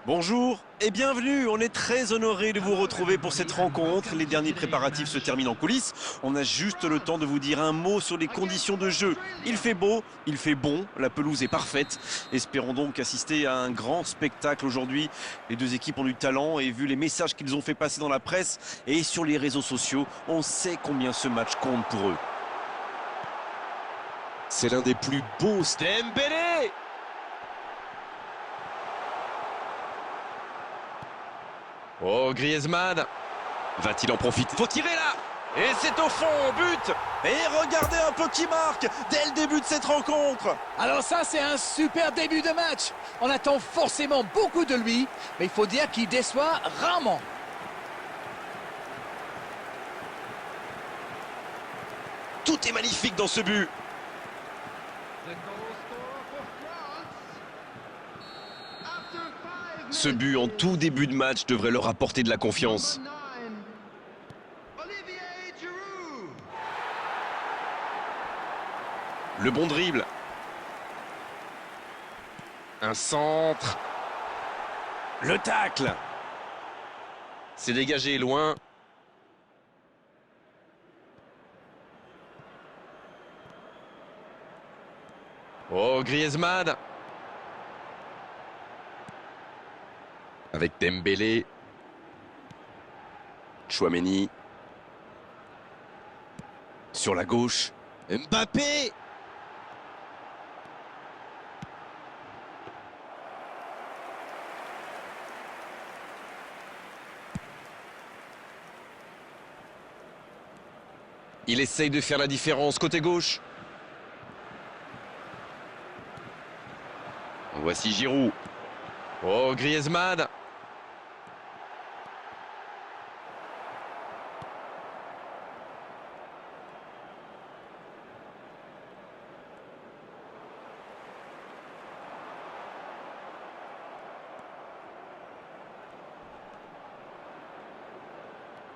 Bonjour et bienvenue, on est très honoré de vous retrouver pour cette rencontre. Les derniers préparatifs se terminent en coulisses. On a juste le temps de vous dire un mot sur les conditions de jeu. Il fait beau, il fait bon, la pelouse est parfaite. Espérons donc assister à un grand spectacle aujourd'hui. Les deux équipes ont du talent et vu les messages qu'ils ont fait passer dans la presse et sur les réseaux sociaux, on sait combien ce match compte pour eux. C'est l'un des plus beaux. Dembélé! Oh, Griezmann! Va-t-il en profiter? Faut tirer là! Et c'est au fond, but! Et regardez un peu qui marque dès le début de cette rencontre! Alors ça, c'est un super début de match. On attend forcément beaucoup de lui, mais il faut dire qu'il déçoit rarement. Tout est magnifique dans ce but! Ce but en tout début de match devrait leur apporter de la confiance. Le bon dribble. Un centre. Le tacle. C'est dégagé loin. Oh, Griezmann. Avec Dembélé. Tchouaméni. Sur la gauche. Mbappé. Il essaye de faire la différence côté gauche. Voici Giroud. Oh, Griezmann.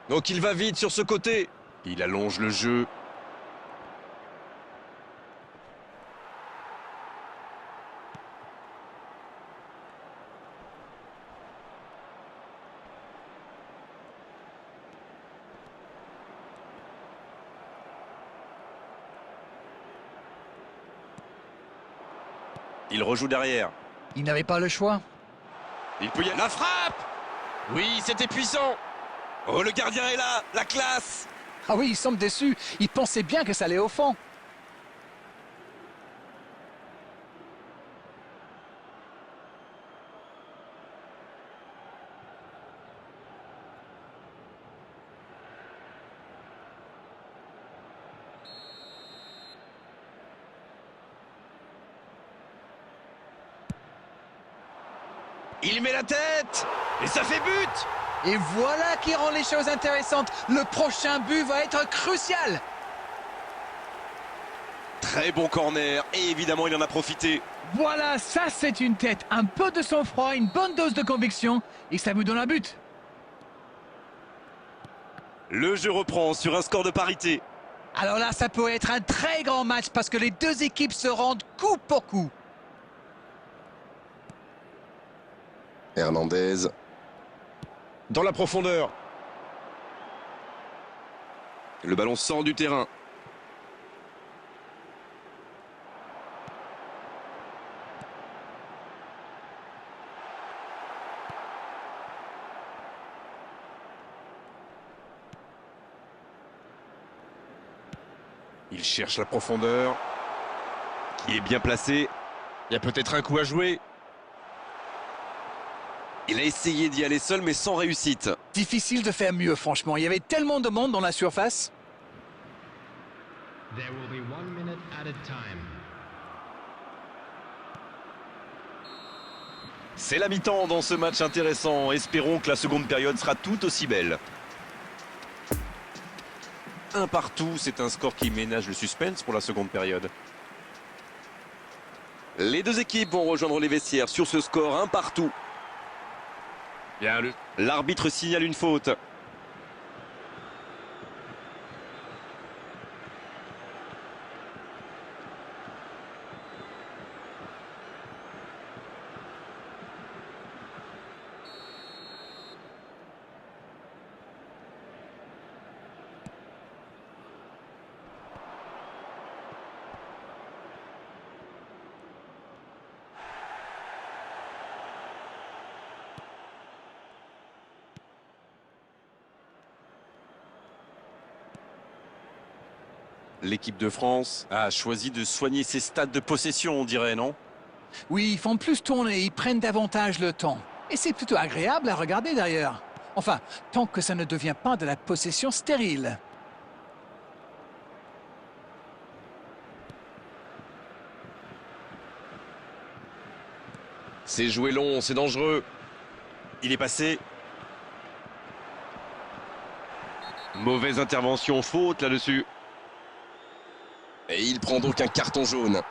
Donc il va vite sur ce côté. Il allonge le jeu. Il rejoue derrière. Il n'avait pas le choix. Il peut y aller. La frappe! Oui, c'était puissant. Oh, le gardien est là, la classe! Ah oui, il semble déçu. Il pensait bien que ça allait au fond. Il met la tête! Et ça fait but! Et voilà qui rend les choses intéressantes. Le prochain but va être crucial. Très bon corner, et évidemment il en a profité. Voilà, ça c'est une tête. Un peu de sang-froid, une bonne dose de conviction, et ça vous donne un but. Le jeu reprend sur un score de parité. Alors là, ça peut être un très grand match parce que les deux équipes se rendent coup pour coup. Hernandez. Dans la profondeur. Le ballon sort du terrain. Il cherche la profondeur. Qui est bien placé. Il y a peut-être un coup à jouer. Il a essayé d'y aller seul mais sans réussite. Difficile de faire mieux, franchement. Il y avait tellement de monde dans la surface. There will be 1 minute added time. C'est la mi-temps dans ce match intéressant. Espérons que la seconde période sera tout aussi belle. Un partout, c'est un score qui ménage le suspense pour la seconde période. Les deux équipes vont rejoindre les vestiaires sur ce score, un partout. Bien, l'arbitre signale une faute. L'équipe de France a choisi de soigner ses stades de possession, on dirait, non? Oui, ils font plus tourner, ils prennent davantage le temps. Et c'est plutôt agréable à regarder d'ailleurs. Enfin, tant que ça ne devient pas de la possession stérile. C'est joué long, c'est dangereux. Il est passé. Mauvaise intervention, faute là-dessus. Et il prend donc un carton jaune.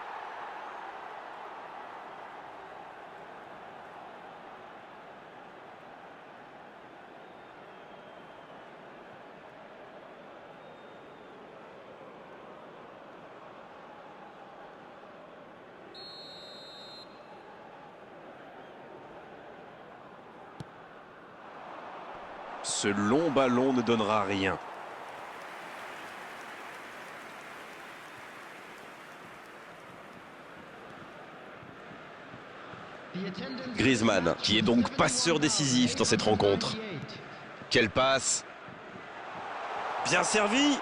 Ce long ballon ne donnera rien. Griezmann, qui est donc passeur décisif dans cette rencontre. Quelle passe! Bien servi.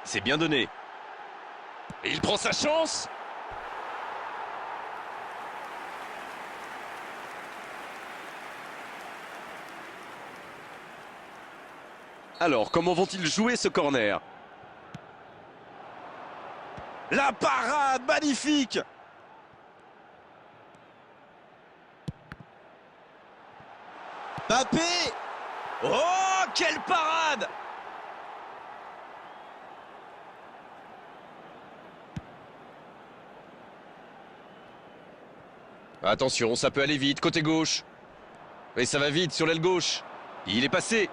C'est bien donné. Et il prend sa chance. Alors, comment vont-ils jouer ce corner? La parade, magnifique. Mbappé! Oh, quelle parade! Attention, ça peut aller vite, côté gauche. Mais ça va vite sur l'aile gauche. Il est passé.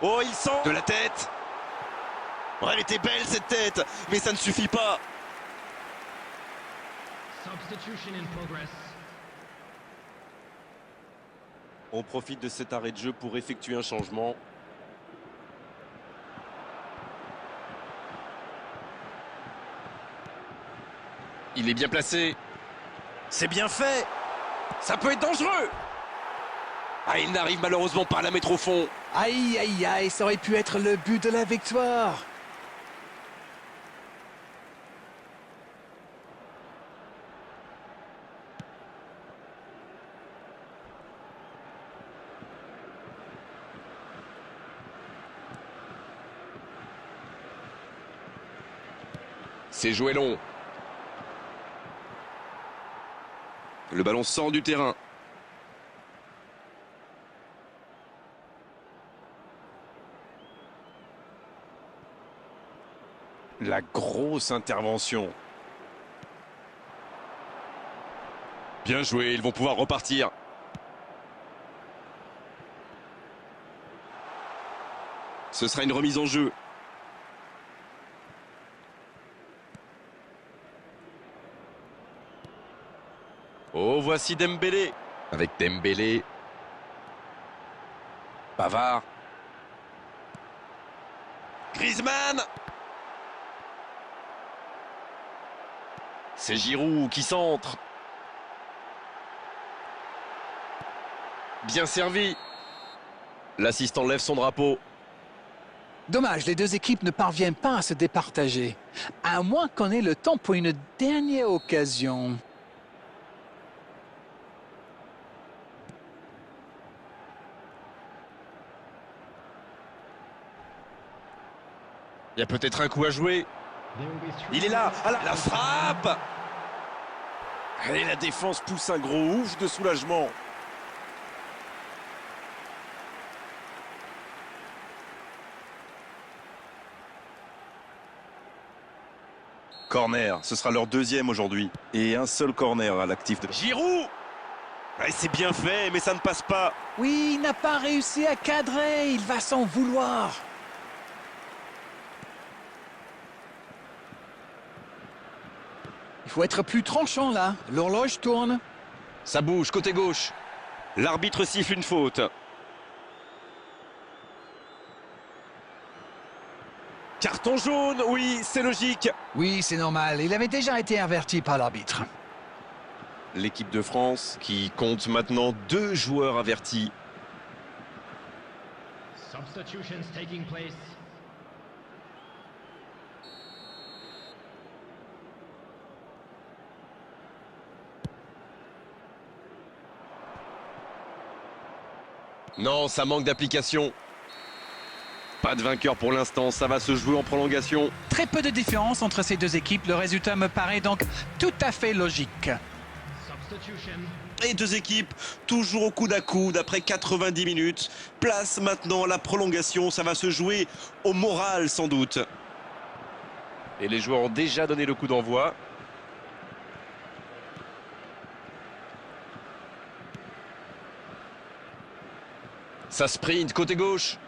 Oh, il sent De la tête. Oh, elle était belle cette tête, mais ça ne suffit pas. Substitution in progress. On profite de cet arrêt de jeu pour effectuer un changement. Il est bien placé. C'est bien fait. Ça peut être dangereux. Ah, il n'arrive malheureusement pas à la mettre au fond. Aïe, aïe, aïe, ça aurait pu être le but de la victoire. C'est joué long. Le ballon sort du terrain. La grosse intervention. Bien joué, ils vont pouvoir repartir. Ce sera une remise en jeu. Oh, voici Dembélé. Avec Dembélé. Pavard. Griezmann. C'est Giroud qui centre. Bien servi. L'assistant lève son drapeau. Dommage, les deux équipes ne parviennent pas à se départager. À moins qu'on ait le temps pour une dernière occasion. Il y a peut-être un coup à jouer. There will be three Il est là. À La frappe. Et la défense pousse un gros ouf de soulagement. Corner, ce sera leur deuxième aujourd'hui. Et un seul corner à l'actif de... Giroud. Ouais, c'est bien fait, mais ça ne passe pas. Oui, il n'a pas réussi à cadrer, il va s'en vouloir. Il faut être plus tranchant là, l'horloge tourne. Ça bouge, côté gauche. L'arbitre siffle une faute. Carton jaune, oui, c'est logique. Oui, c'est normal, il avait déjà été averti par l'arbitre. L'équipe de France. qui compte maintenant 2 joueurs avertis. Substitutions taking place. Non, ça manque d'application. Pas de vainqueur pour l'instant, ça va se jouer en prolongation. Très peu de différence entre ces deux équipes. Le résultat me paraît donc tout à fait logique. Substitution. Et deux équipes toujours au coude à coude après 90 minutes. Place maintenant la prolongation. Ça va se jouer au moral sans doute. Et les joueurs ont déjà donné le coup d'envoi. Ça sprint côté gauche.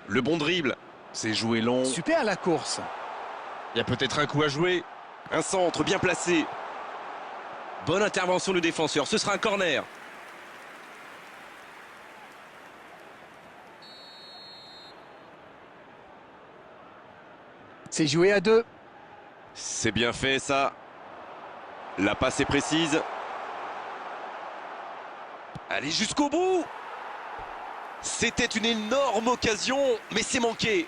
Le bon dribble. C'est joué long. Super la course. Il y a peut-être un coup à jouer. Un centre bien placé. Bonne intervention du défenseur. Ce sera un corner. C'est joué à 2. C'est bien fait ça. La passe est précise. Allez jusqu'au bout. C'était une énorme occasion, mais c'est manqué.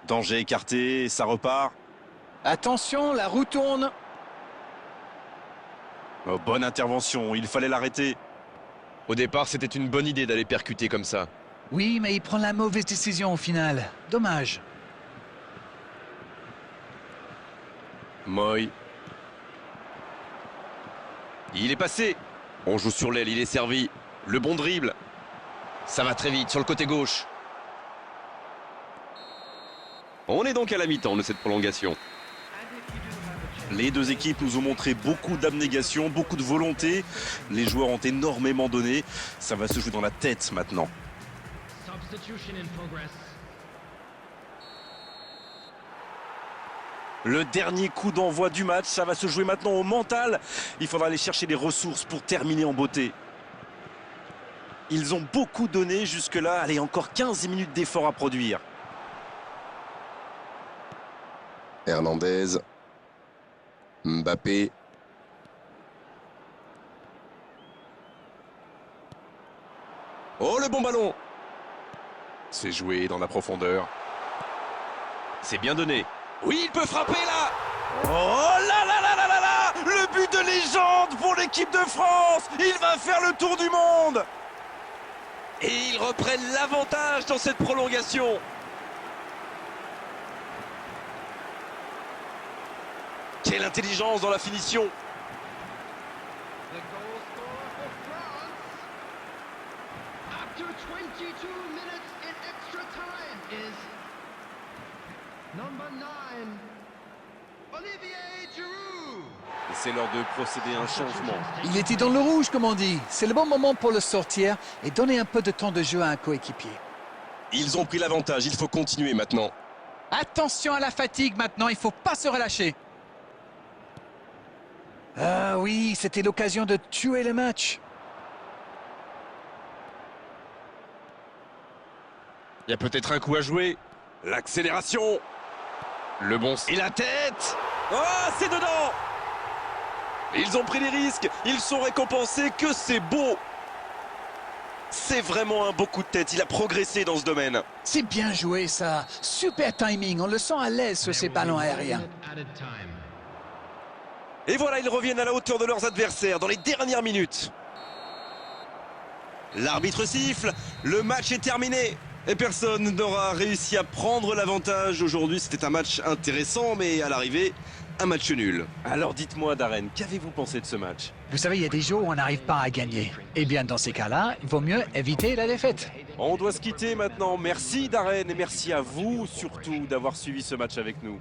Danger écarté, ça repart. Attention, la roue tourne. Oh, bonne intervention, il fallait l'arrêter. Au départ, c'était une bonne idée d'aller percuter comme ça. Oui, mais il prend la mauvaise décision au final. Dommage. Moy. Il est passé. On joue sur l'aile, il est servi. Le bon dribble. Ça va très vite sur le côté gauche. On est donc à la mi-temps de cette prolongation. Les deux équipes nous ont montré beaucoup d'abnégation, beaucoup de volonté. Les joueurs ont énormément donné. Ça va se jouer dans la tête maintenant. Substitution in progress. Le dernier coup d'envoi du match, ça va se jouer maintenant au mental. Il faudra aller chercher les ressources pour terminer en beauté. Ils ont beaucoup donné jusque-là. Allez, encore 15 minutes d'effort à produire. Hernandez. Mbappé. Oh, le bon ballon. C'est joué dans la profondeur. C'est bien donné. Oui, il peut frapper là. Oh là là là là là là. Le but de légende pour l'équipe de France. Il va faire le tour du monde. Et ils reprennent l'avantage dans cette prolongation. Quelle intelligence dans la finition. The goal scorer for France. After 22 minutes in extra time is number 9, Olivier Giroud. Et c'est l'heure de procéder à un changement. Il était dans le rouge, comme on dit. C'est le bon moment pour le sortir et donner un peu de temps de jeu à un coéquipier. Ils ont pris l'avantage, il faut continuer maintenant. Attention à la fatigue maintenant, il ne faut pas se relâcher. Ah oui, c'était l'occasion de tuer le match. Il y a peut-être un coup à jouer. L'accélération. Le bon... Et la tête. Ah, c'est dedans. Ils ont pris des risques. Ils sont récompensés. Que c'est beau. C'est vraiment un beau coup de tête. Il a progressé dans ce domaine. C'est bien joué ça. Super timing, on le sent à l'aise sur ces ballons aériens. Added time. Et voilà, ils reviennent à la hauteur de leurs adversaires dans les dernières minutes. L'arbitre siffle, le match est terminé. Et personne n'aura réussi à prendre l'avantage. Aujourd'hui, c'était un match intéressant, mais à l'arrivée, un match nul. Alors dites-moi, Darren, qu'avez-vous pensé de ce match? Vous savez, il y a des jours où on n'arrive pas à gagner. Eh bien, dans ces cas-là, il vaut mieux éviter la défaite. On doit se quitter maintenant. Merci, Darren, et merci à vous surtout d'avoir suivi ce match avec nous.